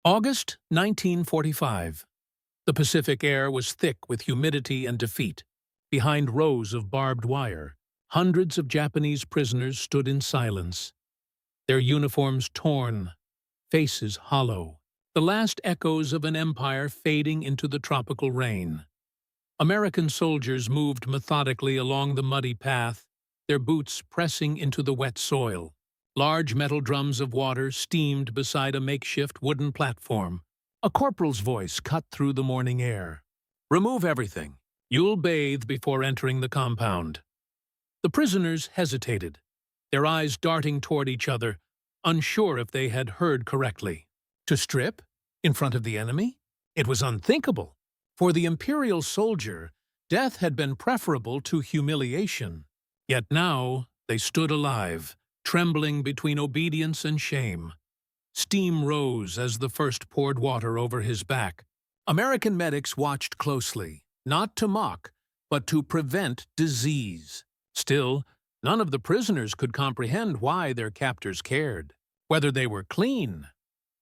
August 1945. The Pacific air was thick with humidity and defeat. Behind rows of barbed wire, hundreds of Japanese prisoners stood in silence, their uniforms torn, faces hollow, the last echoes of an empire fading into the tropical rain. American soldiers moved methodically along the muddy path, their boots pressing into the wet soil. Large metal drums of water steamed beside a makeshift wooden platform. A corporal's voice cut through the morning air. "Remove everything. You'll bathe before entering the compound." The prisoners hesitated, their eyes darting toward each other, unsure if they had heard correctly. To strip? In front of the enemy? It was unthinkable. For the imperial soldier, death had been preferable to humiliation. Yet now they stood alive, trembling between obedience and shame. Steam rose as the first poured water over his back. American medics watched closely, not to mock, but to prevent disease. Still, none of the prisoners could comprehend why their captors cared, whether they were clean.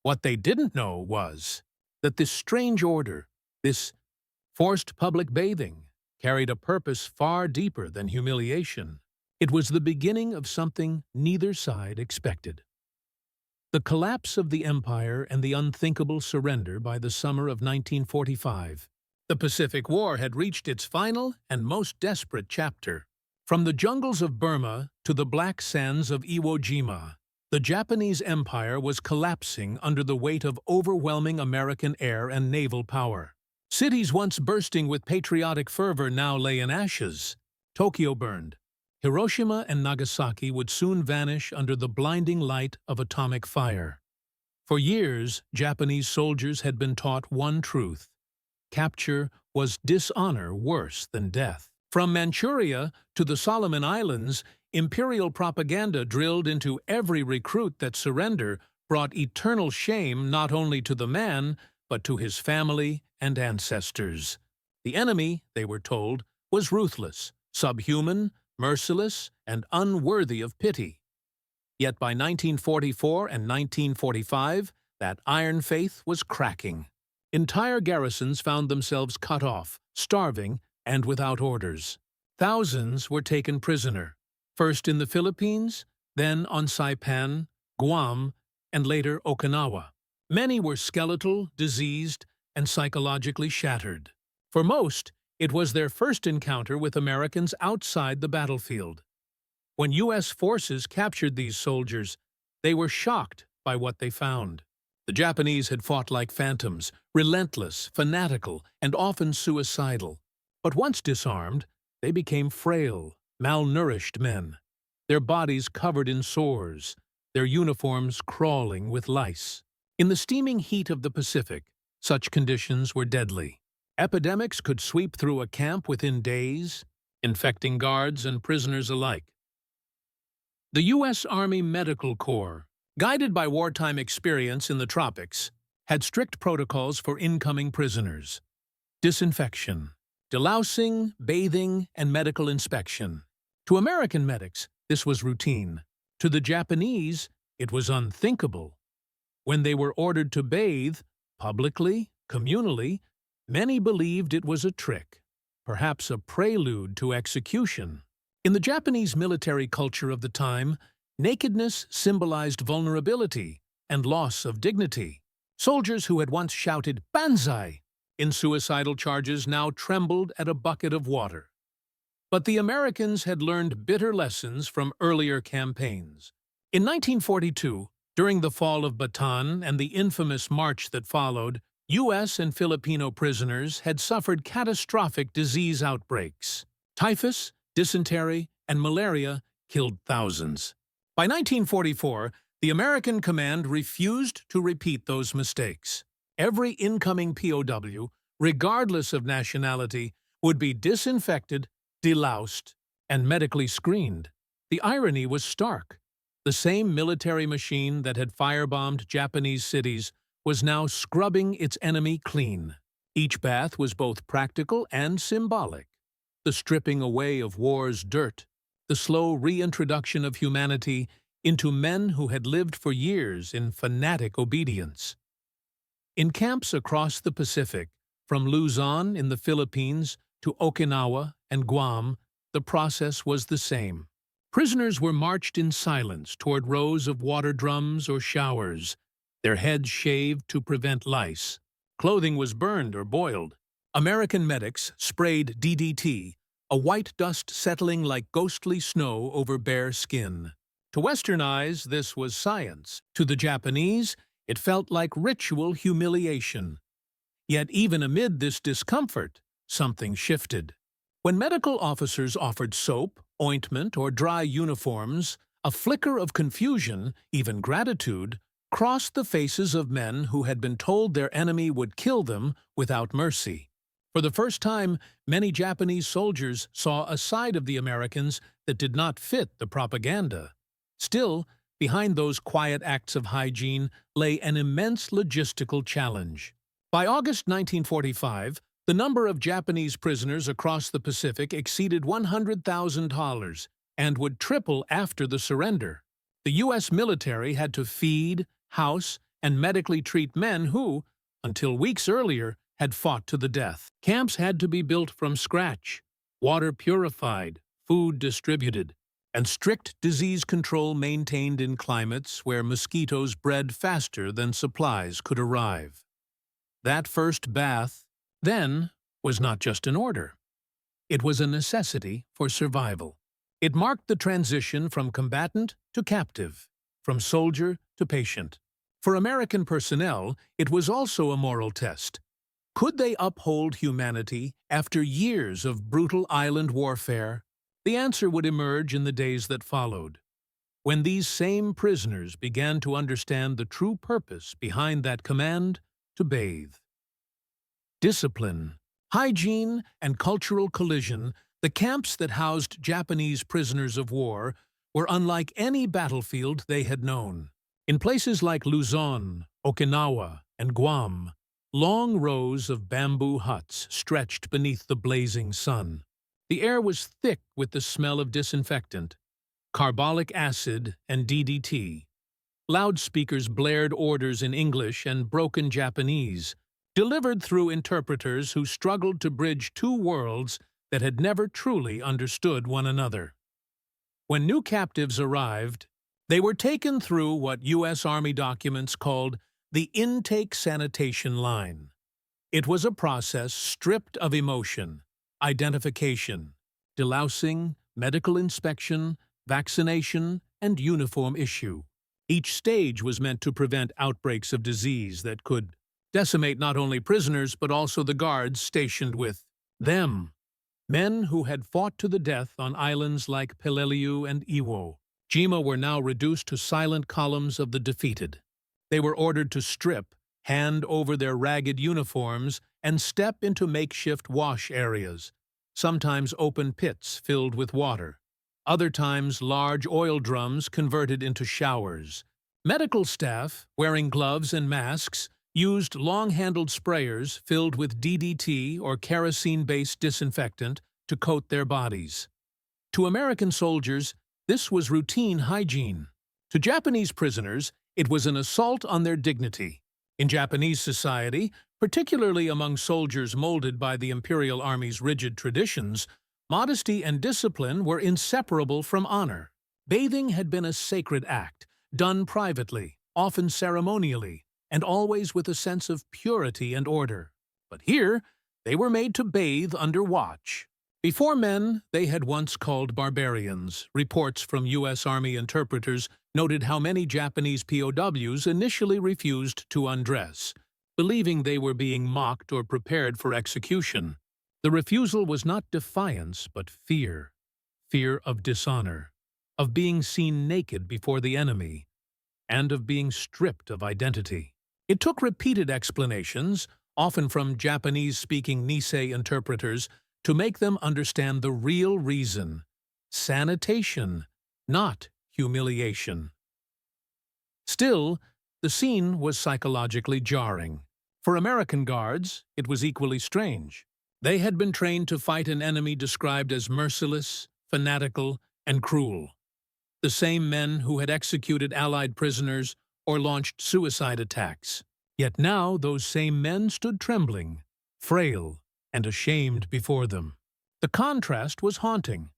What they didn't know was that this strange order, this forced public bathing, carried a purpose far deeper than humiliation. It was the beginning of something neither side expected. The collapse of the empire and the unthinkable surrender by the summer of 1945. The Pacific War had reached its final and most desperate chapter. From the jungles of Burma to the black sands of Iwo Jima, the Japanese empire was collapsing under the weight of overwhelming American air and naval power. Cities once bursting with patriotic fervor now lay in ashes. Tokyo burned. Hiroshima and Nagasaki would soon vanish under the blinding light of atomic fire. For years, Japanese soldiers had been taught one truth: capture was dishonor worse than death. From Manchuria to the Solomon Islands, imperial propaganda drilled into every recruit that surrender brought eternal shame not only to the man, but to his family and ancestors. The enemy, they were told, was ruthless, subhuman, merciless, and unworthy of pity. Yet by 1944 and 1945, that iron faith was cracking. Entire garrisons found themselves cut off, starving, and without orders. Thousands were taken prisoner, first in the Philippines, then on Saipan, Guam, and later Okinawa. Many were skeletal, diseased, and psychologically shattered. For most, it was their first encounter with Americans outside the battlefield. When U.S. forces captured these soldiers, they were shocked by what they found. The Japanese had fought like phantoms, relentless, fanatical, and often suicidal. But once disarmed, they became frail, malnourished men, their bodies covered in sores, their uniforms crawling with lice. In the steaming heat of the Pacific, such conditions were deadly. Epidemics could sweep through a camp within days, infecting guards and prisoners alike. The U.S. Army Medical Corps, guided by wartime experience in the tropics, had strict protocols for incoming prisoners: disinfection, delousing, bathing, and medical inspection. To American medics, this was routine. To the Japanese, it was unthinkable. When they were ordered to bathe, publicly, communally, many believed it was a trick, perhaps a prelude to execution. In the Japanese military culture of the time, nakedness symbolized vulnerability and loss of dignity. Soldiers who had once shouted "Banzai" in suicidal charges now trembled at a bucket of water. But the Americans had learned bitter lessons from earlier campaigns. In 1942, during the fall of Bataan and the infamous march that followed, U.S. and Filipino prisoners had suffered catastrophic disease outbreaks. Typhus, dysentery, and malaria killed thousands. By 1944, the American command refused to repeat those mistakes. Every incoming POW, regardless of nationality, would be disinfected, deloused, and medically screened. The irony was stark. The same military machine that had firebombed Japanese cities was now scrubbing its enemy clean. Each bath was both practical and symbolic. The stripping away of war's dirt, the slow reintroduction of humanity into men who had lived for years in fanatic obedience. In camps across the Pacific, from Luzon in the Philippines to Okinawa and Guam, the process was the same. Prisoners were marched in silence toward rows of water drums or showers, their heads shaved to prevent lice. Clothing was burned or boiled. American medics sprayed DDT, a white dust settling like ghostly snow over bare skin. To Western eyes, this was science. To the Japanese, it felt like ritual humiliation. Yet even amid this discomfort, something shifted. When medical officers offered soap, ointment, or dry uniforms, a flicker of confusion, even gratitude, crossed the faces of men who had been told their enemy would kill them without mercy. For the first time, many Japanese soldiers saw a side of the Americans that did not fit the propaganda. Still, behind those quiet acts of hygiene lay an immense logistical challenge. By August 1945, the number of Japanese prisoners across the Pacific exceeded 100,000 and would triple after the surrender. The U.S. military had to feed, house, and medically treat men who, until weeks earlier, had fought to the death. Camps had to be built from scratch, water purified, food distributed, and strict disease control maintained in climates where mosquitoes bred faster than supplies could arrive. That first bath, then, was not just an order. It was a necessity for survival. It marked the transition from combatant to captive, from soldier to patient. For American personnel, it was also a moral test. Could they uphold humanity after years of brutal island warfare? The answer would emerge in the days that followed, when these same prisoners began to understand the true purpose behind that command to bathe. Discipline, hygiene, and cultural collision, the camps that housed Japanese prisoners of war were unlike any battlefield they had known. In places like Luzon, Okinawa, and Guam, long rows of bamboo huts stretched beneath the blazing sun. The air was thick with the smell of disinfectant, carbolic acid, and DDT. Loudspeakers blared orders in English and broken Japanese, delivered through interpreters who struggled to bridge two worlds that had never truly understood one another. When new captives arrived, they were taken through what U.S. Army documents called the intake sanitation line. It was a process stripped of emotion, identification, delousing, medical inspection, vaccination, and uniform issue. Each stage was meant to prevent outbreaks of disease that could decimate not only prisoners but also the guards stationed with them. Men who had fought to the death on islands like Peleliu and Iwo Jima were now reduced to silent columns of the defeated. They were ordered to strip, hand over their ragged uniforms, and step into makeshift wash areas, sometimes open pits filled with water, other times large oil drums converted into showers. Medical staff, wearing gloves and masks, used long-handled sprayers filled with DDT or kerosene-based disinfectant to coat their bodies. To American soldiers, this was routine hygiene. To Japanese prisoners, it was an assault on their dignity. In Japanese society, particularly among soldiers molded by the Imperial Army's rigid traditions, modesty and discipline were inseparable from honor. Bathing had been a sacred act, done privately, often ceremonially, and always with a sense of purity and order. But here, they were made to bathe under watch. Before men, they had once called barbarians. Reports from U.S. Army interpreters noted how many Japanese POWs initially refused to undress, believing they were being mocked or prepared for execution. The refusal was not defiance, but fear. Fear of dishonor, of being seen naked before the enemy, and of being stripped of identity. It took repeated explanations, often from Japanese-speaking Nisei interpreters, to make them understand the real reason: sanitation, not humiliation. Still, the scene was psychologically jarring. For American guards, it was equally strange. They had been trained to fight an enemy described as merciless, fanatical, and cruel. The same men who had executed Allied prisoners or launched suicide attacks. Yet now those same men stood trembling, frail, and ashamed before them. The contrast was haunting.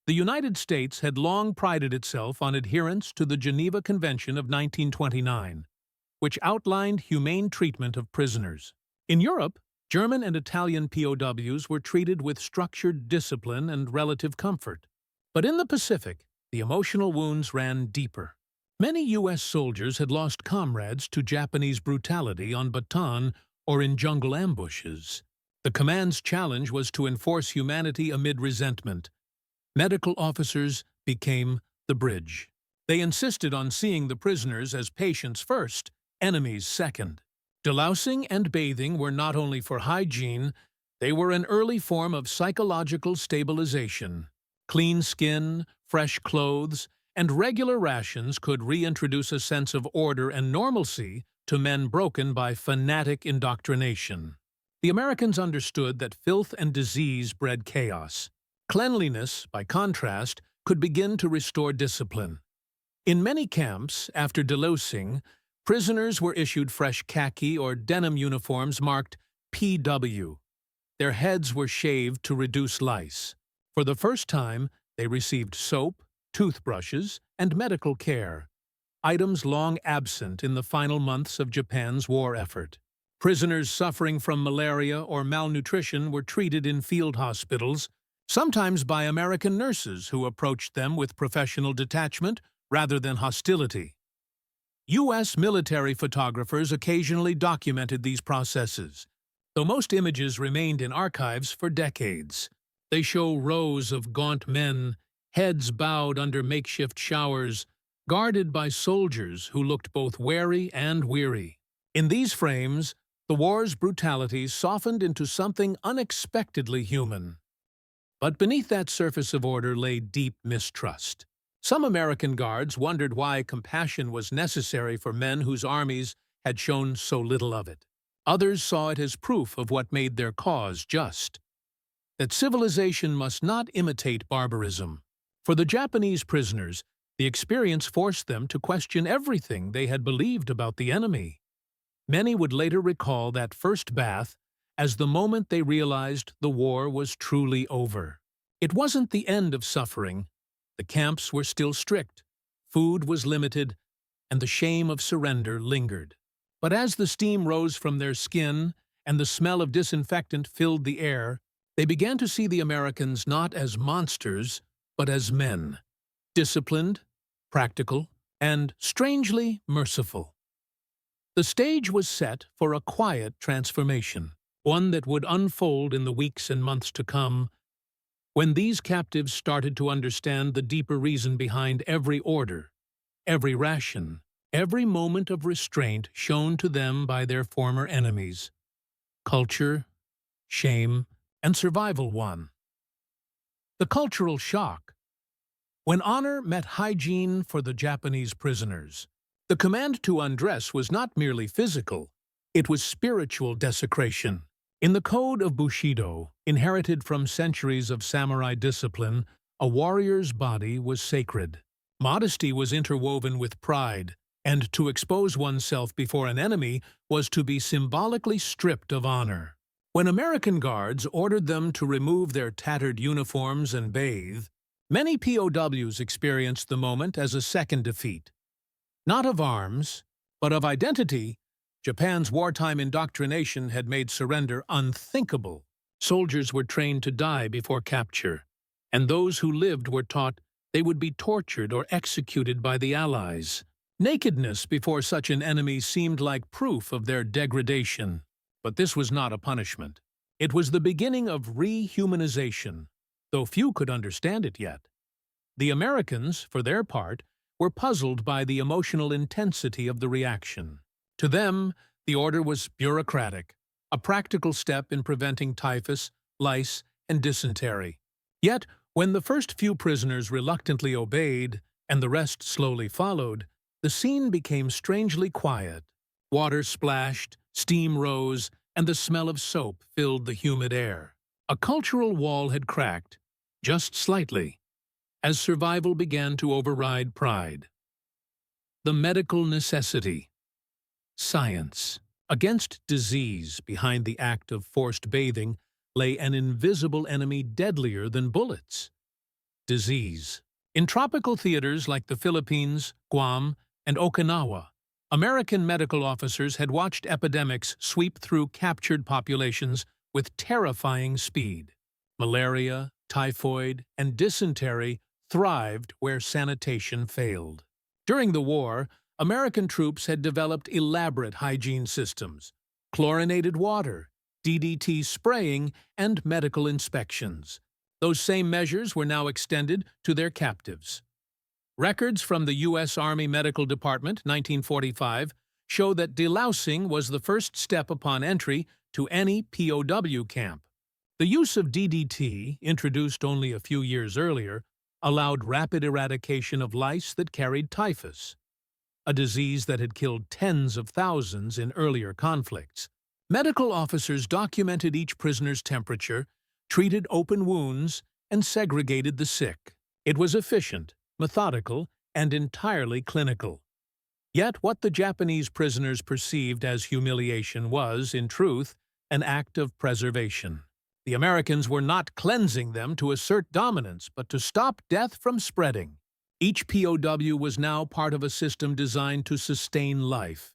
The United States had long prided itself on adherence to the Geneva Convention of 1929, which outlined humane treatment of prisoners. In Europe, German and Italian POWs were treated with structured discipline and relative comfort. But in the Pacific, the emotional wounds ran deeper. Many U.S. soldiers had lost comrades to Japanese brutality on Bataan or in jungle ambushes. The command's challenge was to enforce humanity amid resentment. Medical officers became the bridge. They insisted on seeing the prisoners as patients first, enemies second. Delousing and bathing were not only for hygiene, they were an early form of psychological stabilization. Clean skin, fresh clothes, and regular rations could reintroduce a sense of order and normalcy to men broken by fanatic indoctrination. The Americans understood that filth and disease bred chaos. Cleanliness, by contrast, could begin to restore discipline. In many camps, after delousing, prisoners were issued fresh khaki or denim uniforms marked PW. Their heads were shaved to reduce lice. For the first time, they received soap, toothbrushes, and medical care, items long absent in the final months of Japan's war effort. Prisoners suffering from malaria or malnutrition were treated in field hospitals, sometimes by American nurses who approached them with professional detachment rather than hostility. U.S. military photographers occasionally documented these processes, though most images remained in archives for decades. They show rows of gaunt men, heads bowed under makeshift showers, guarded by soldiers who looked both wary and weary. In these frames, the war's brutalities softened into something unexpectedly human. But beneath that surface of order lay deep mistrust. Some American guards wondered why compassion was necessary for men whose armies had shown so little of it. Others saw it as proof of what made their cause just: that civilization must not imitate barbarism. For the Japanese prisoners, the experience forced them to question everything they had believed about the enemy. Many would later recall that first bath as the moment they realized the war was truly over. It wasn't the end of suffering. The camps were still strict, food was limited, and the shame of surrender lingered. But as the steam rose from their skin and the smell of disinfectant filled the air, they began to see the Americans not as monsters, but as men, disciplined, practical, and strangely merciful. The stage was set for a quiet transformation, one that would unfold in the weeks and months to come, when these captives started to understand the deeper reason behind every order, every ration, every moment of restraint shown to them by their former enemies. Culture, shame, and survival won. The cultural shock. When honor met hygiene for the Japanese prisoners, the command to undress was not merely physical, it was spiritual desecration. In the code of Bushido, inherited from centuries of samurai discipline, a warrior's body was sacred. Modesty was interwoven with pride, and to expose oneself before an enemy was to be symbolically stripped of honor. When American guards ordered them to remove their tattered uniforms and bathe, many POWs experienced the moment as a second defeat. Not of arms, but of identity, Japan's wartime indoctrination had made surrender unthinkable. Soldiers were trained to die before capture, and those who lived were taught they would be tortured or executed by the Allies. Nakedness before such an enemy seemed like proof of their degradation. But this was not a punishment. It was the beginning of rehumanization, though few could understand it yet. The Americans, for their part, were puzzled by the emotional intensity of the reaction. To them, the order was bureaucratic, a practical step in preventing typhus, lice, and dysentery. Yet, when the first few prisoners reluctantly obeyed, and the rest slowly followed, the scene became strangely quiet. Water splashed, steam rose, and the smell of soap filled the humid air. A cultural wall had cracked, just slightly, as survival began to override pride. The medical necessity. Science. Against disease, behind the act of forced bathing, lay an invisible enemy deadlier than bullets: disease. In tropical theaters like the Philippines, Guam, and Okinawa, American medical officers had watched epidemics sweep through captured populations with terrifying speed. Malaria, typhoid, and dysentery thrived where sanitation failed. During the war, American troops had developed elaborate hygiene systems: chlorinated water, DDT spraying, and medical inspections. Those same measures were now extended to their captives. Records from the U.S. Army Medical Department, 1945, show that delousing was the first step upon entry to any POW camp. The use of DDT, introduced only a few years earlier, allowed rapid eradication of lice that carried typhus, a disease that had killed tens of thousands in earlier conflicts. Medical officers documented each prisoner's temperature, treated open wounds, and segregated the sick. It was efficient, methodical, and entirely clinical. Yet what the Japanese prisoners perceived as humiliation was, in truth, an act of preservation. The Americans were not cleansing them to assert dominance, but to stop death from spreading. Each POW was now part of a system designed to sustain life,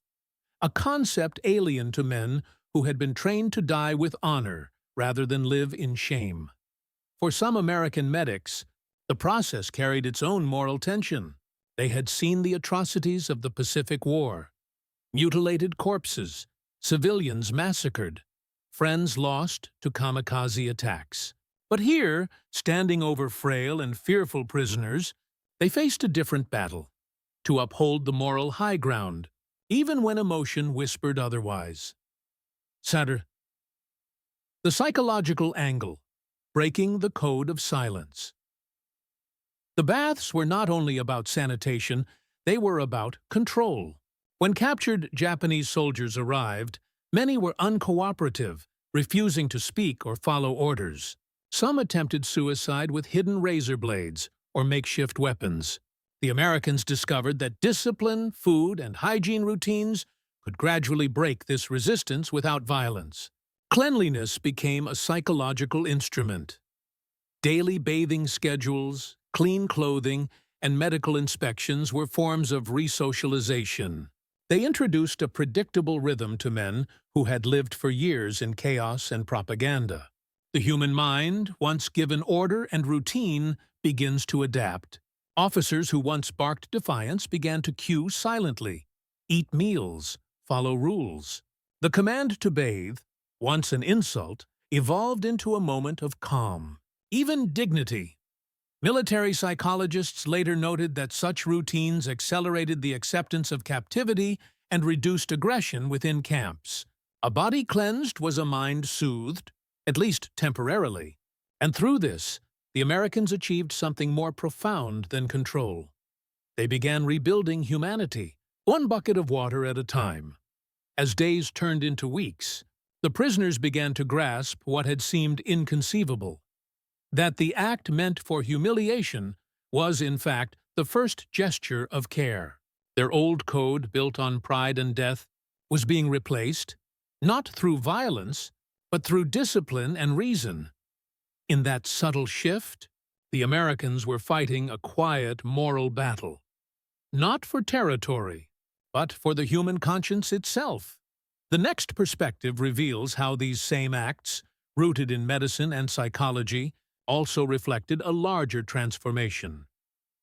a concept alien to men who had been trained to die with honor rather than live in shame. For some American medics, the process carried its own moral tension. They had seen the atrocities of the Pacific War: mutilated corpses, civilians massacred, friends lost to kamikaze attacks. But here, standing over frail and fearful prisoners, they faced a different battle: to uphold the moral high ground, even when emotion whispered otherwise. Sadr. The psychological angle: breaking the code of silence. The baths were not only about sanitation, they were about control. When captured Japanese soldiers arrived, many were uncooperative, refusing to speak or follow orders. Some attempted suicide with hidden razor blades or makeshift weapons. The Americans discovered that discipline, food, and hygiene routines could gradually break this resistance without violence. Cleanliness became a psychological instrument. Daily bathing schedules, clean clothing, and medical inspections were forms of resocialization. They introduced a predictable rhythm to men who had lived for years in chaos and propaganda. The human mind, once given order and routine, begins to adapt. Officers who once barked defiance began to cue silently, eat meals, follow rules. The command to bathe, once an insult, evolved into a moment of calm, even dignity. Military psychologists later noted that such routines accelerated the acceptance of captivity and reduced aggression within camps. A body cleansed was a mind soothed, at least temporarily. And through this, the Americans achieved something more profound than control. They began rebuilding humanity, one bucket of water at a time. As days turned into weeks, the prisoners began to grasp what had seemed inconceivable: that the act meant for humiliation was, in fact, the first gesture of care. Their old code, built on pride and death, was being replaced, not through violence, but through discipline and reason. In that subtle shift, the Americans were fighting a quiet moral battle, not for territory, but for the human conscience itself. The next perspective reveals how these same acts, rooted in medicine and psychology, also reflected a larger transformation: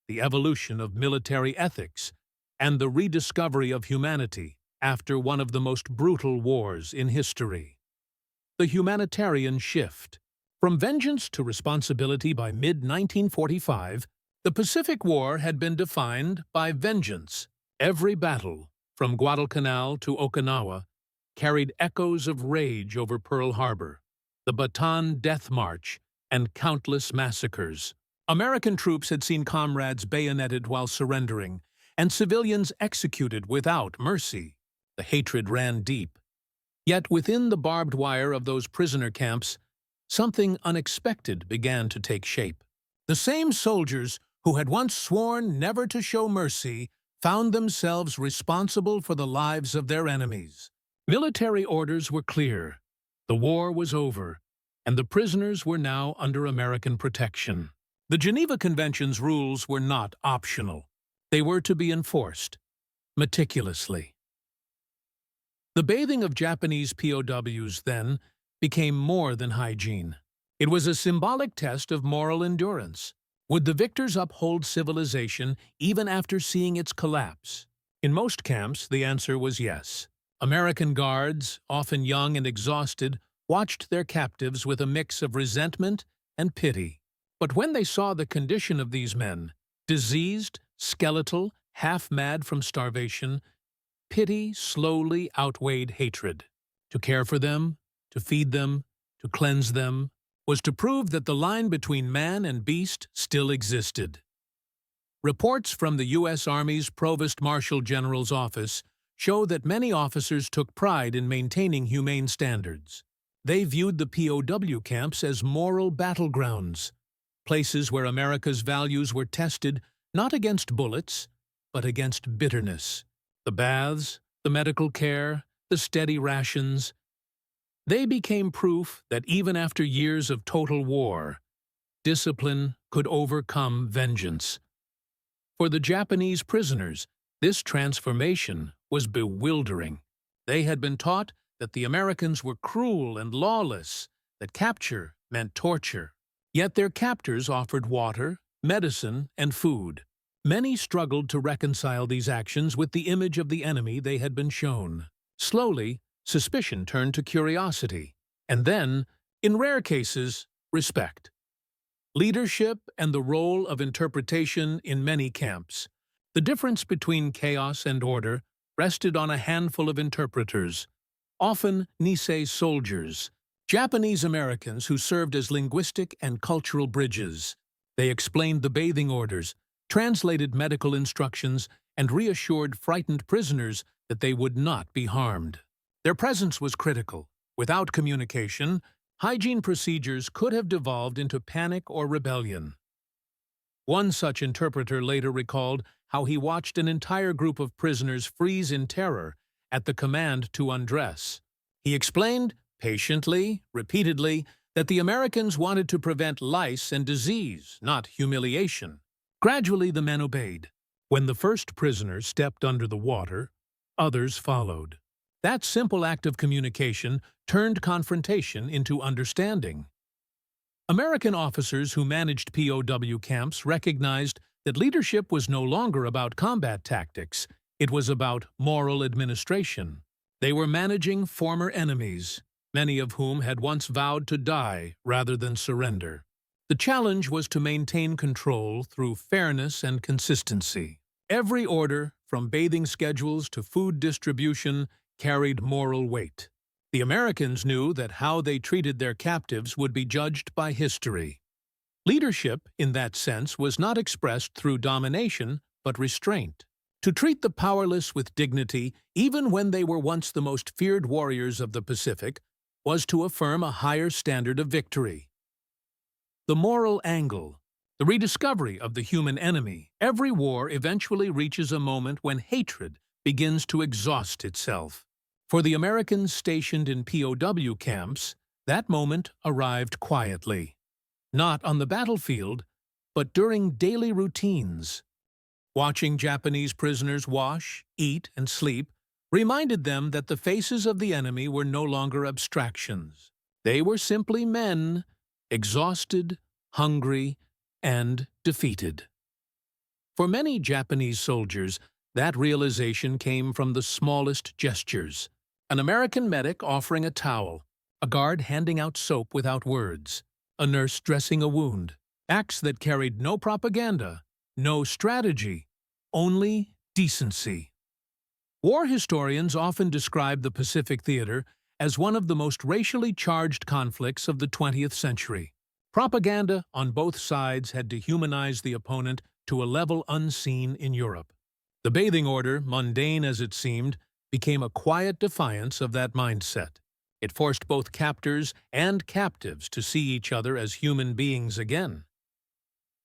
the evolution of military ethics and the rediscovery of humanity after one of the most brutal wars in history. The humanitarian shift. From vengeance to responsibility by mid-1945, the Pacific War had been defined by vengeance. Every battle, from Guadalcanal to Okinawa, carried echoes of rage over Pearl Harbor, the Bataan Death March, and countless massacres. American troops had seen comrades bayoneted while surrendering, and civilians executed without mercy. The hatred ran deep. Yet within the barbed wire of those prisoner camps, something unexpected began to take shape. The same soldiers who had once sworn never to show mercy found themselves responsible for the lives of their enemies. Military orders were clear. The war was over, and the prisoners were now under American protection. The Geneva Convention's rules were not optional. They were to be enforced, meticulously. The bathing of Japanese POWs, then, became more than hygiene. It was a symbolic test of moral endurance. Would the victors uphold civilization even after seeing its collapse? In most camps, the answer was yes. American guards, often young and exhausted, watched their captives with a mix of resentment and pity. But when they saw the condition of these men, diseased, skeletal, half-mad from starvation, pity slowly outweighed hatred. To care for them, to feed them, to cleanse them, was to prove that the line between man and beast still existed. Reports from the U.S. Army's Provost Marshal General's office show that many officers took pride in maintaining humane standards. They viewed the POW camps as moral battlegrounds, places where America's values were tested not against bullets, but against bitterness. The baths, the medical care, the steady rations, they became proof that even after years of total war, discipline could overcome vengeance. For the Japanese prisoners, this transformation was bewildering. They had been taught that the Americans were cruel and lawless, that capture meant torture. Yet their captors offered water, medicine, and food. Many struggled to reconcile these actions with the image of the enemy they had been shown. Slowly, suspicion turned to curiosity, and then, in rare cases, respect. Leadership and the role of interpretation in many camps. The difference between chaos and order rested on a handful of interpreters, often Nisei soldiers, Japanese Americans who served as linguistic and cultural bridges. They explained the bathing orders, translated medical instructions, and reassured frightened prisoners that they would not be harmed. Their presence was critical. Without communication, hygiene procedures could have devolved into panic or rebellion. One such interpreter later recalled how he watched an entire group of prisoners freeze in terror at the command to undress. He explained, patiently, repeatedly, that the Americans wanted to prevent lice and disease, not humiliation. Gradually, the men obeyed. When the first prisoner stepped under the water, others followed. That simple act of communication turned confrontation into understanding. American officers who managed POW camps recognized that leadership was no longer about combat tactics, it was about moral administration. They were managing former enemies, many of whom had once vowed to die rather than surrender. The challenge was to maintain control through fairness and consistency. Every order, from bathing schedules to food distribution, carried moral weight. The Americans knew that how they treated their captives would be judged by history. Leadership, in that sense, was not expressed through domination, but restraint. To treat the powerless with dignity, even when they were once the most feared warriors of the Pacific, was to affirm a higher standard of victory. The moral angle, the rediscovery of the human enemy. Every war eventually reaches a moment when hatred begins to exhaust itself. For the Americans stationed in POW camps, that moment arrived quietly. Not on the battlefield, but during daily routines. Watching Japanese prisoners wash, eat, and sleep reminded them that the faces of the enemy were no longer abstractions. They were simply men, exhausted, hungry, and defeated. For many Japanese soldiers, that realization came from the smallest gestures. An American medic offering a towel, a guard handing out soap without words, a nurse dressing a wound. Acts that carried no propaganda, no strategy, only decency. War historians often describe the Pacific Theater as one of the most racially charged conflicts of the 20th century. Propaganda on both sides had dehumanized the opponent to a level unseen in Europe. The bathing order, mundane as it seemed, became a quiet defiance of that mindset. It forced both captors and captives to see each other as human beings again.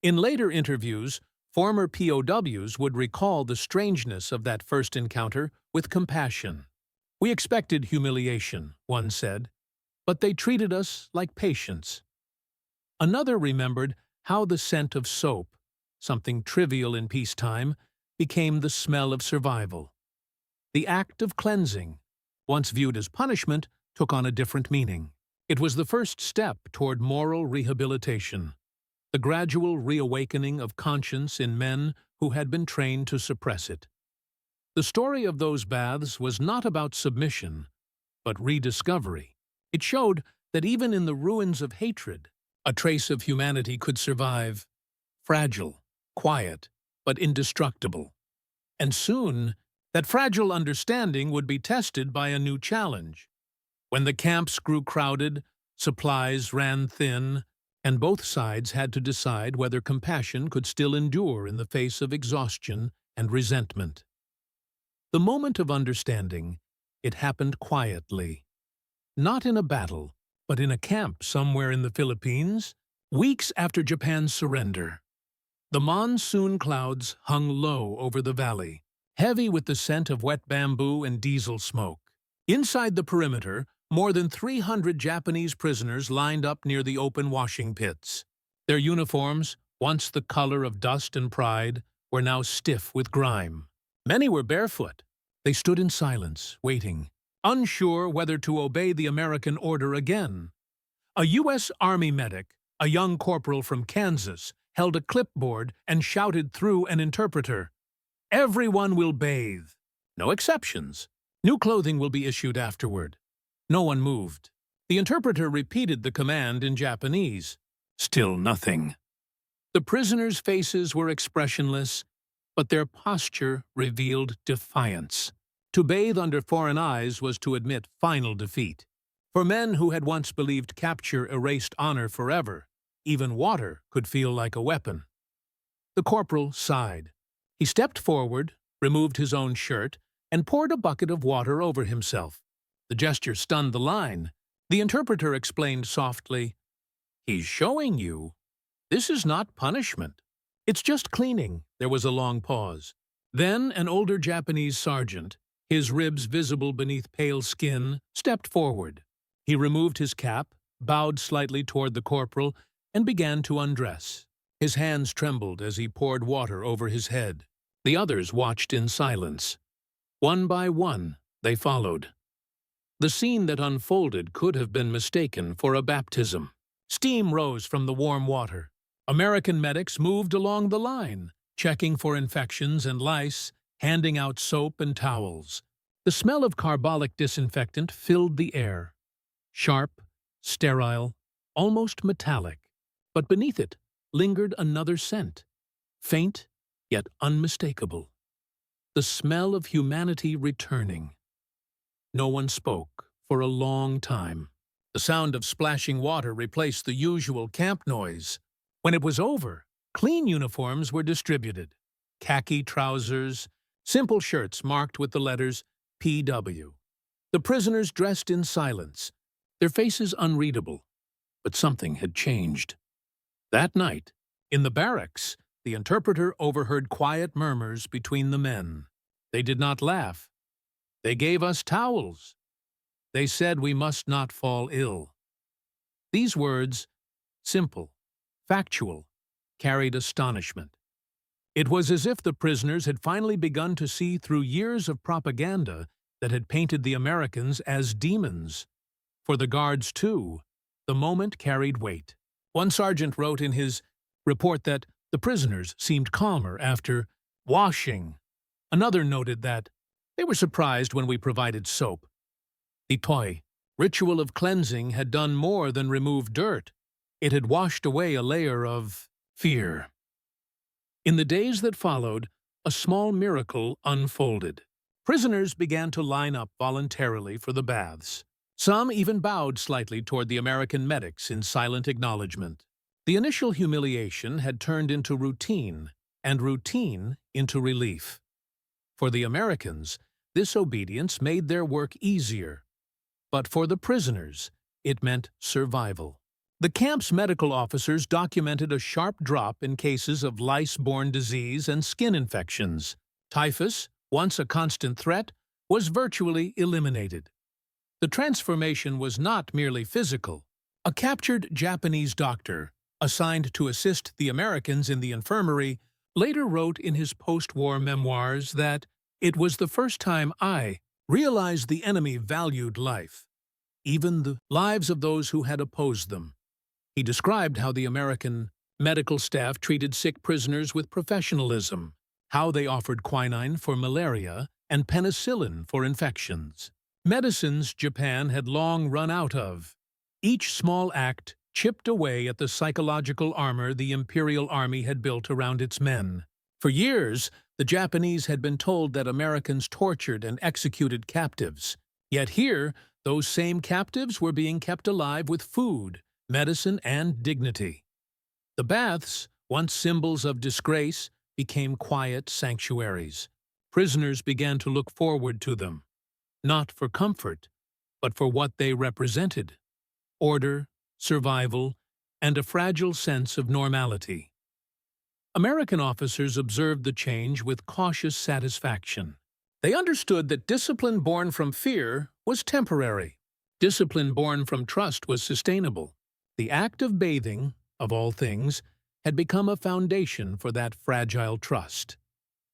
In later interviews, former POWs would recall the strangeness of that first encounter with compassion. "We expected humiliation," one said, "but they treated us like patients." Another remembered how the scent of soap, something trivial in peacetime, became the smell of survival. The act of cleansing, once viewed as punishment, took on a different meaning. It was the first step toward moral rehabilitation, the gradual reawakening of conscience in men who had been trained to suppress it. The story of those baths was not about submission, but rediscovery. It showed that even in the ruins of hatred, a trace of humanity could survive, fragile, quiet, but indestructible. And soon, that fragile understanding would be tested by a new challenge. When the camps grew crowded, supplies ran thin, and both sides had to decide whether compassion could still endure in the face of exhaustion and resentment. The moment of understanding, it happened quietly. Not in a battle, but in a camp somewhere in the Philippines, weeks after Japan's surrender. The monsoon clouds hung low over the valley, heavy with the scent of wet bamboo and diesel smoke. Inside the perimeter, more than 300 Japanese prisoners lined up near the open washing pits. Their uniforms, once the color of dust and pride, were now stiff with grime. Many were barefoot. They stood in silence, waiting, unsure whether to obey the American order again. A U.S. Army medic, a young corporal from Kansas, held a clipboard and shouted through an interpreter, "Everyone will bathe. No exceptions. New clothing will be issued afterward." No one moved. The interpreter repeated the command in Japanese. Still nothing. The prisoners' faces were expressionless, but their posture revealed defiance. To bathe under foreign eyes was to admit final defeat. For men who had once believed capture erased honor forever, even water could feel like a weapon. The corporal sighed. He stepped forward, removed his own shirt, and poured a bucket of water over himself. The gesture stunned the line. The interpreter explained softly, "He's showing you. This is not punishment. It's just cleaning." There was a long pause. Then an older Japanese sergeant, his ribs visible beneath pale skin, stepped forward. He removed his cap, bowed slightly toward the corporal, and began to undress. His hands trembled as he poured water over his head. The others watched in silence. One by one, they followed. The scene that unfolded could have been mistaken for a baptism. Steam rose from the warm water. American medics moved along the line, checking for infections and lice, handing out soap and towels. The smell of carbolic disinfectant filled the air. Sharp, sterile, almost metallic. But beneath it lingered another scent, faint yet unmistakable. The smell of humanity returning. No one spoke for a long time. The sound of splashing water replaced the usual camp noise. When it was over, clean uniforms were distributed. Khaki trousers, simple shirts marked with the letters PW. The prisoners dressed in silence, their faces unreadable, but something had changed. That night, in the barracks, the interpreter overheard quiet murmurs between the men. They did not laugh. They gave us towels. They said we must not fall ill. These words, simple, factual, carried astonishment. It was as if the prisoners had finally begun to see through years of propaganda that had painted the Americans as demons. For the guards, too, the moment carried weight. One sergeant wrote in his report that the prisoners seemed calmer after washing. Another noted that they were surprised when we provided soap. The toy, ritual of cleansing, had done more than remove dirt. It had washed away a layer of fear. In the days that followed, a small miracle unfolded. Prisoners began to line up voluntarily for the baths. Some even bowed slightly toward the American medics in silent acknowledgement. The initial humiliation had turned into routine, and routine into relief. For the Americans, this obedience made their work easier. But for the prisoners, it meant survival. The camp's medical officers documented a sharp drop in cases of lice-borne disease and skin infections. Typhus, once a constant threat, was virtually eliminated. The transformation was not merely physical. A captured Japanese doctor, assigned to assist the Americans in the infirmary, later wrote in his post-war memoirs that it was the first time I realized the enemy valued life, even the lives of those who had opposed them. He described how the American medical staff treated sick prisoners with professionalism, how they offered quinine for malaria and penicillin for infections, medicines Japan had long run out of. Each small act chipped away at the psychological armor the Imperial Army had built around its men. For years, the Japanese had been told that Americans tortured and executed captives. Yet here, those same captives were being kept alive with food, medicine, and dignity. The baths, once symbols of disgrace, became quiet sanctuaries. Prisoners began to look forward to them, not for comfort, but for what they represented: order, survival, and a fragile sense of normality. American officers observed the change with cautious satisfaction. They understood that discipline born from fear was temporary. Discipline born from trust was sustainable. The act of bathing, of all things, had become a foundation for that fragile trust.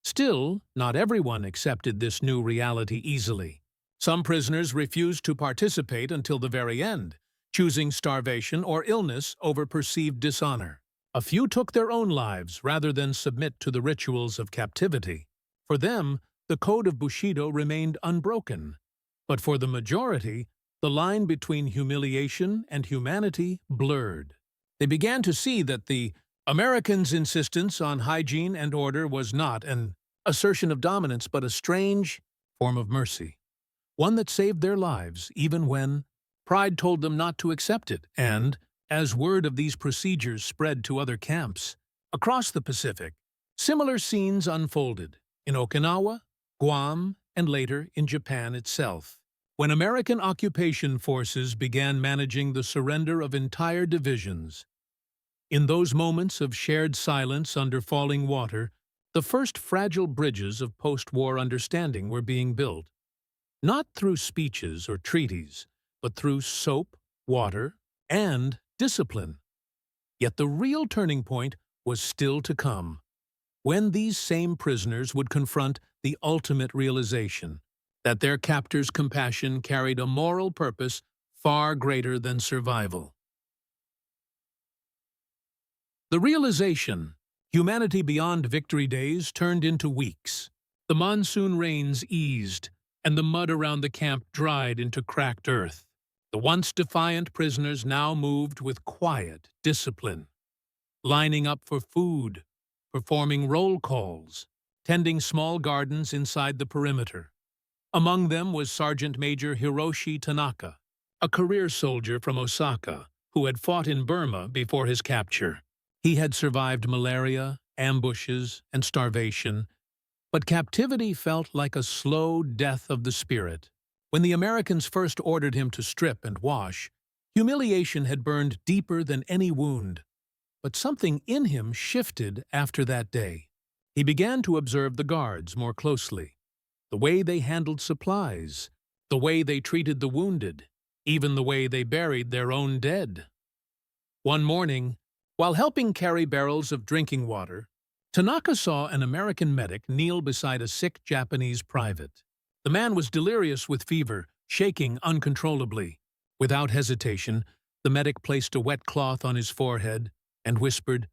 Still, not everyone accepted this new reality easily. Some prisoners refused to participate until the very end, choosing starvation or illness over perceived dishonor. A few took their own lives rather than submit to the rituals of captivity. For them, the code of Bushido remained unbroken. But for the majority, the line between humiliation and humanity blurred. They began to see that the Americans' insistence on hygiene and order was not an assertion of dominance but a strange form of mercy, one that saved their lives even when pride told them not to accept it. And, as word of these procedures spread to other camps across the Pacific, similar scenes unfolded in Okinawa, Guam, and later in Japan itself. When American occupation forces began managing the surrender of entire divisions, in those moments of shared silence under falling water, the first fragile bridges of post-war understanding were being built. Not through speeches or treaties, but through soap, water, and discipline. Yet the real turning point was still to come, when these same prisoners would confront the ultimate realization that their captors' compassion carried a moral purpose far greater than survival. The realization, humanity beyond victory days, turned into weeks. The monsoon rains eased, and the mud around the camp dried into cracked earth. The once defiant prisoners now moved with quiet discipline, lining up for food, performing roll calls, tending small gardens inside the perimeter. Among them was Sergeant Major Hiroshi Tanaka, a career soldier from Osaka who had fought in Burma before his capture. He had survived malaria, ambushes, and starvation, but captivity felt like a slow death of the spirit. When the Americans first ordered him to strip and wash, humiliation had burned deeper than any wound. But something in him shifted after that day. He began to observe the guards more closely, the way they handled supplies, the way they treated the wounded, even the way they buried their own dead. One morning, while helping carry barrels of drinking water, Tanaka saw an American medic kneel beside a sick Japanese private. The man was delirious with fever, shaking uncontrollably. Without hesitation, the medic placed a wet cloth on his forehead and whispered,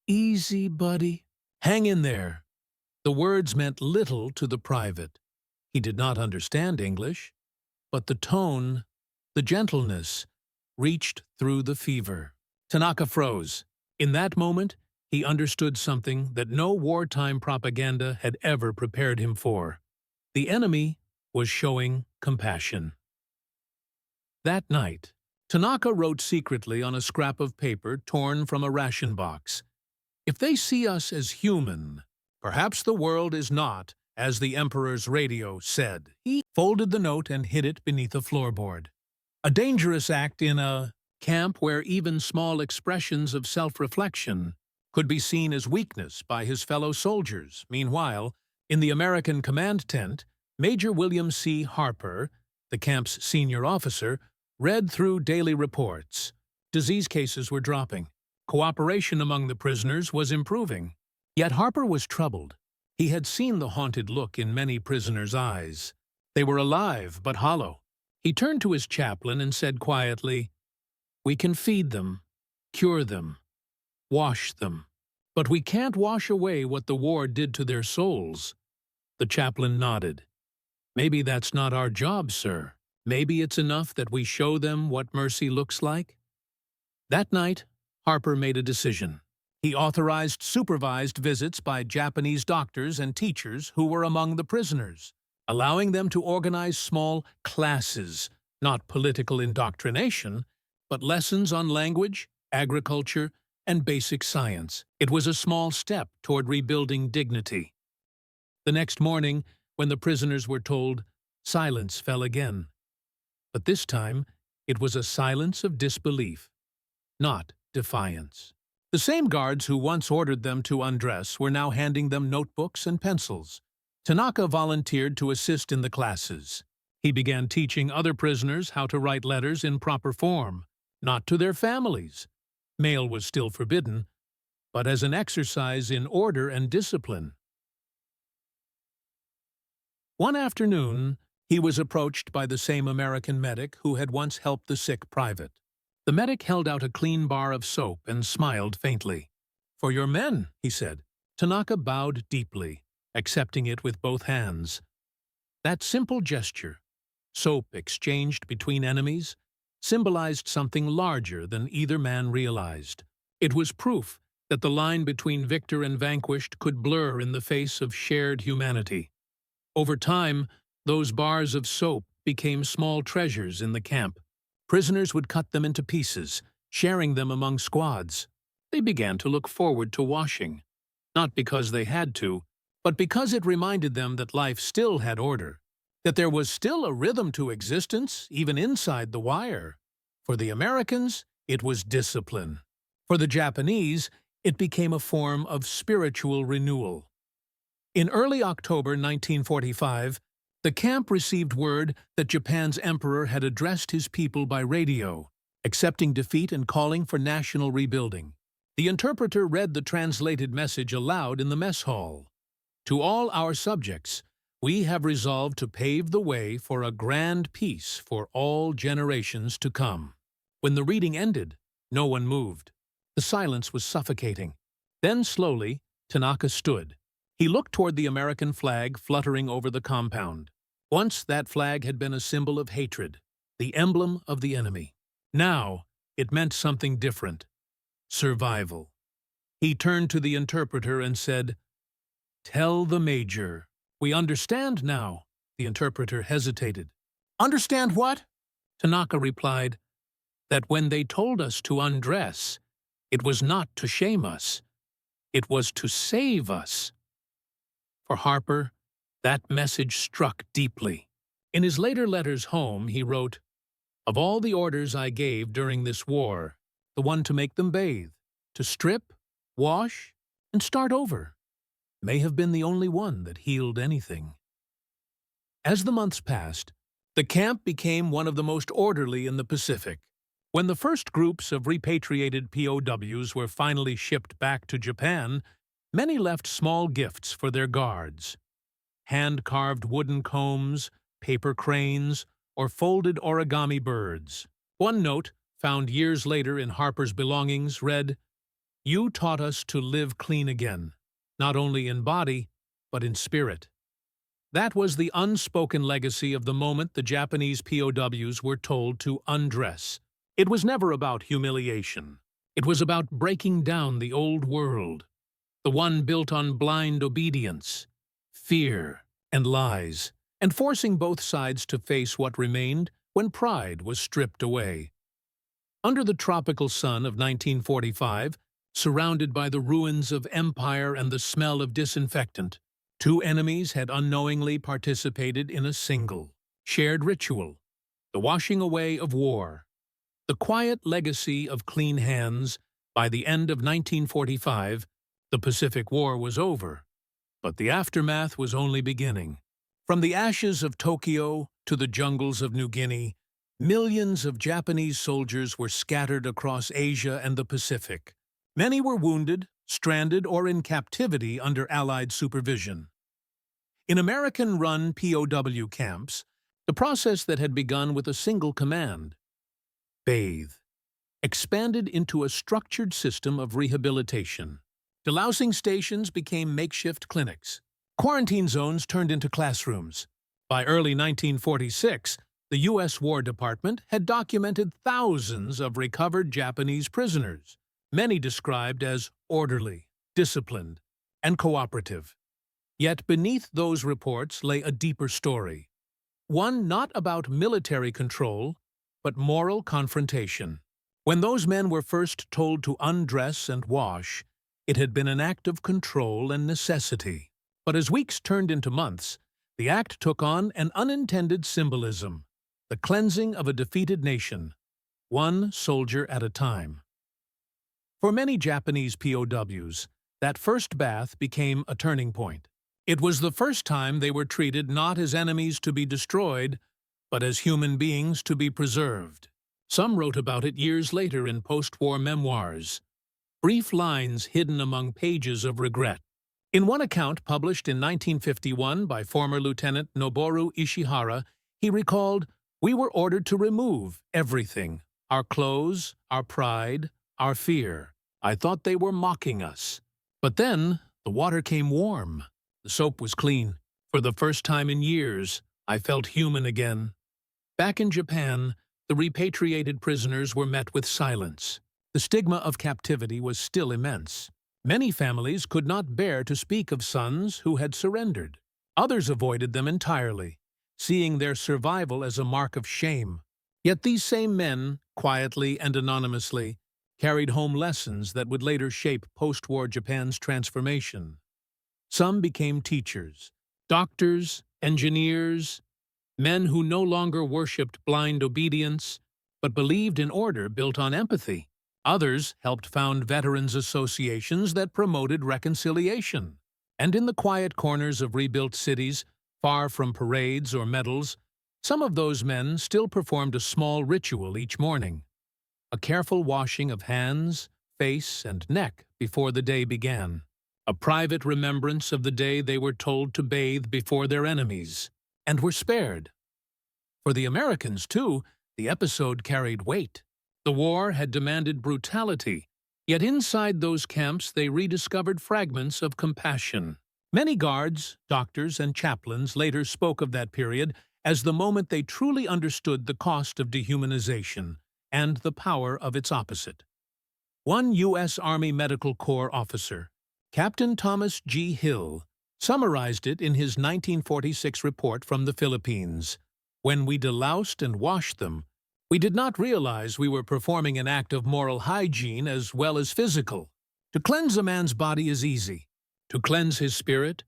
"Easy, buddy. Hang in there." The words meant little to the private. He did not understand English, but the tone, the gentleness, reached through the fever. Tanaka froze. In that moment, he understood something that no wartime propaganda had ever prepared him for. The enemy was showing compassion. That night, Tanaka wrote secretly on a scrap of paper torn from a ration box, "If they see us as human, perhaps the world is not, as the Emperor's radio said." He folded the note and hid it beneath a floorboard. A dangerous act in a camp where even small expressions of self-reflection could be seen as weakness by his fellow soldiers. Meanwhile, in the American command tent, Major William C. Harper, the camp's senior officer, read through daily reports. Disease cases were dropping. Cooperation among the prisoners was improving. Yet Harper was troubled. He had seen the haunted look in many prisoners' eyes. They were alive but hollow. He turned to his chaplain and said quietly, "We can feed them, cure them, wash them, but we can't wash away what the war did to their souls." The chaplain nodded. "Maybe that's not our job, sir. Maybe it's enough that we show them what mercy looks like." That night, Harper made a decision. He authorized supervised visits by Japanese doctors and teachers who were among the prisoners, allowing them to organize small classes, not political indoctrination, but lessons on language, agriculture, and basic science. It was a small step toward rebuilding dignity. The next morning, when the prisoners were told, silence fell again. But this time, it was a silence of disbelief, not defiance. The same guards who once ordered them to undress were now handing them notebooks and pencils. Tanaka volunteered to assist in the classes. He began teaching other prisoners how to write letters in proper form, not to their families. Mail was still forbidden, but as an exercise in order and discipline. One afternoon, he was approached by the same American medic who had once helped the sick private. The medic held out a clean bar of soap and smiled faintly. "For your men," he said. Tanaka bowed deeply, accepting it with both hands. That simple gesture, soap exchanged between enemies, symbolized something larger than either man realized. It was proof that the line between victor and vanquished could blur in the face of shared humanity. Over time, those bars of soap became small treasures in the camp. Prisoners would cut them into pieces, sharing them among squads. They began to look forward to washing, not because they had to, but because it reminded them that life still had order, that there was still a rhythm to existence, even inside the wire. For the Americans, it was discipline. For the Japanese, it became a form of spiritual renewal. In early October 1945, the camp received word that Japan's emperor had addressed his people by radio, accepting defeat and calling for national rebuilding. The interpreter read the translated message aloud in the mess hall. "To all our subjects, we have resolved to pave the way for a grand peace for all generations to come." When the reading ended, no one moved. The silence was suffocating. Then slowly, Tanaka stood. He looked toward the American flag fluttering over the compound. Once that flag had been a symbol of hatred, the emblem of the enemy. Now it meant something different: survival. He turned to the interpreter and said, "Tell the major." "We understand now." The interpreter hesitated. "Understand what?" Tanaka replied, "That when they told us to undress, it was not to shame us. It was to save us." For Harper, that message struck deeply. In his later letters home, he wrote, "Of all the orders I gave during this war, the one to make them bathe, to strip, wash, and start over, may have been the only one that healed anything." As the months passed, the camp became one of the most orderly in the Pacific. When the first groups of repatriated POWs were finally shipped back to Japan, many left small gifts for their guards: hand-carved wooden combs, paper cranes, or folded origami birds. One note, found years later in Harper's belongings, read, "You taught us to live clean again, not only in body, but in spirit." That was the unspoken legacy of the moment the Japanese POWs were told to undress. It was never about humiliation. It was about breaking down the old world, the one built on blind obedience, fear, and lies, and forcing both sides to face what remained when pride was stripped away. Under the tropical sun of 1945, surrounded by the ruins of empire and the smell of disinfectant, two enemies had unknowingly participated in a single, shared ritual: the washing away of war. The quiet legacy of clean hands. By the end of 1945, the Pacific War was over, but the aftermath was only beginning. From the ashes of Tokyo to the jungles of New Guinea, millions of Japanese soldiers were scattered across Asia and the Pacific. Many were wounded, stranded, or in captivity under Allied supervision. In American-run POW camps, the process that had begun with a single command, bathe, expanded into a structured system of rehabilitation. Delousing stations became makeshift clinics. Quarantine zones turned into classrooms. By early 1946, the U.S. War Department had documented thousands of recovered Japanese prisoners, many described as orderly, disciplined, and cooperative. Yet beneath those reports lay a deeper story, one not about military control, but moral confrontation. When those men were first told to undress and wash, it had been an act of control and necessity. But as weeks turned into months, the act took on an unintended symbolism, the cleansing of a defeated nation, one soldier at a time. For many Japanese POWs, that first bath became a turning point. It was the first time they were treated not as enemies to be destroyed, but as human beings to be preserved. Some wrote about it years later in post-war memoirs, brief lines hidden among pages of regret. In one account published in 1951 by former Lieutenant Noboru Ishihara, he recalled, "We were ordered to remove everything, our clothes, our pride, our fear. I thought they were mocking us. But then the water came warm. The soap was clean. For the first time in years, I felt human again." Back in Japan, the repatriated prisoners were met with silence. The stigma of captivity was still immense. Many families could not bear to speak of sons who had surrendered. Others avoided them entirely, seeing their survival as a mark of shame. Yet these same men, quietly and anonymously, carried home lessons that would later shape post-war Japan's transformation. Some became teachers, doctors, engineers, men who no longer worshipped blind obedience, but believed in order built on empathy. Others helped found veterans' associations that promoted reconciliation. And in the quiet corners of rebuilt cities, far from parades or medals, some of those men still performed a small ritual each morning, a careful washing of hands, face, and neck before the day began, a private remembrance of the day they were told to bathe before their enemies, and were spared. For the Americans, too, the episode carried weight. The war had demanded brutality, yet inside those camps they rediscovered fragments of compassion. Many guards, doctors, and chaplains later spoke of that period as the moment they truly understood the cost of dehumanization and the power of its opposite. One U.S. Army Medical Corps officer, Captain Thomas G. Hill, summarized it in his 1946 report from the Philippines. "When we deloused and washed them, we did not realize we were performing an act of moral hygiene as well as physical. To cleanse a man's body is easy. To cleanse his spirit,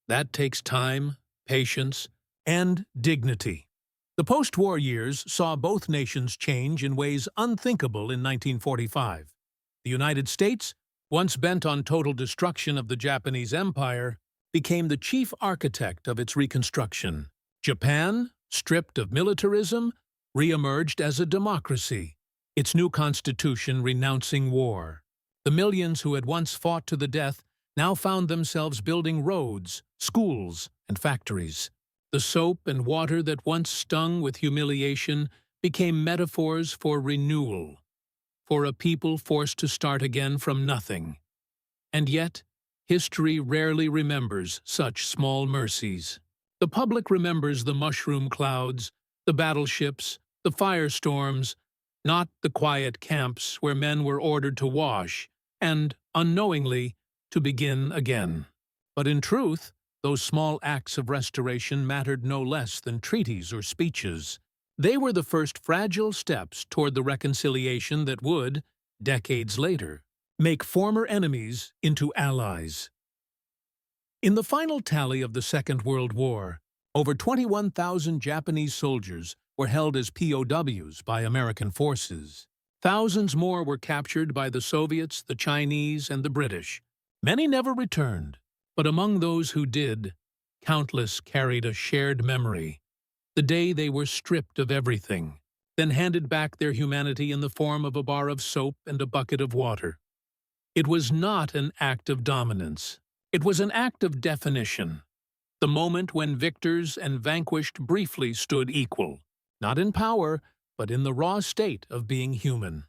that takes time, patience, and dignity." The post-war years saw both nations change in ways unthinkable in 1945. The United States, once bent on total destruction of the Japanese Empire, became the chief architect of its reconstruction. Japan, stripped of militarism, re-emerged as a democracy, its new constitution renouncing war. The millions who had once fought to the death now found themselves building roads, schools, and factories. The soap and water that once stung with humiliation became metaphors for renewal, for a people forced to start again from nothing. And yet, history rarely remembers such small mercies. The public remembers the mushroom clouds, the battleships, the firestorms, not the quiet camps where men were ordered to wash and, unknowingly, to begin again. But in truth, those small acts of restoration mattered no less than treaties or speeches. They were the first fragile steps toward the reconciliation that would, decades later, make former enemies into allies. In the final tally of the Second World War, over 21,000 Japanese soldiers were held as POWs by American forces. Thousands more were captured by the Soviets, the Chinese, and the British. Many never returned, but among those who did, Countless carried a shared memory, the day they were stripped of everything, then handed back their humanity in the form of a bar of soap and a bucket of water. It was not an act of dominance. It was an act of definition, the moment when victors and vanquished briefly stood equal, not in power, but in the raw state of being human.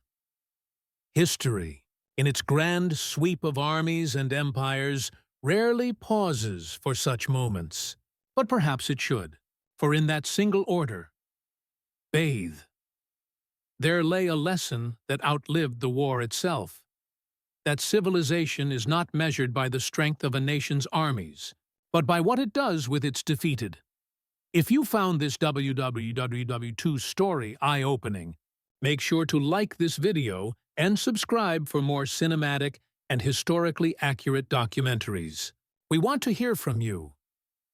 History, in its grand sweep of armies and empires, rarely pauses for such moments, but perhaps it should, for in that single order, bathe, there lay a lesson that outlived the war itself, that civilization is not measured by the strength of a nation's armies, but by what it does with its defeated. If you found this WWII story eye-opening, make sure to like this video and subscribe for more cinematic and historically accurate documentaries. We want to hear from you.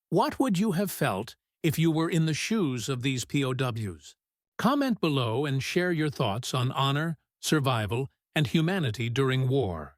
What would you have felt if you were in the shoes of these POWs? Comment below and share your thoughts on honor, survival, and humanity during war.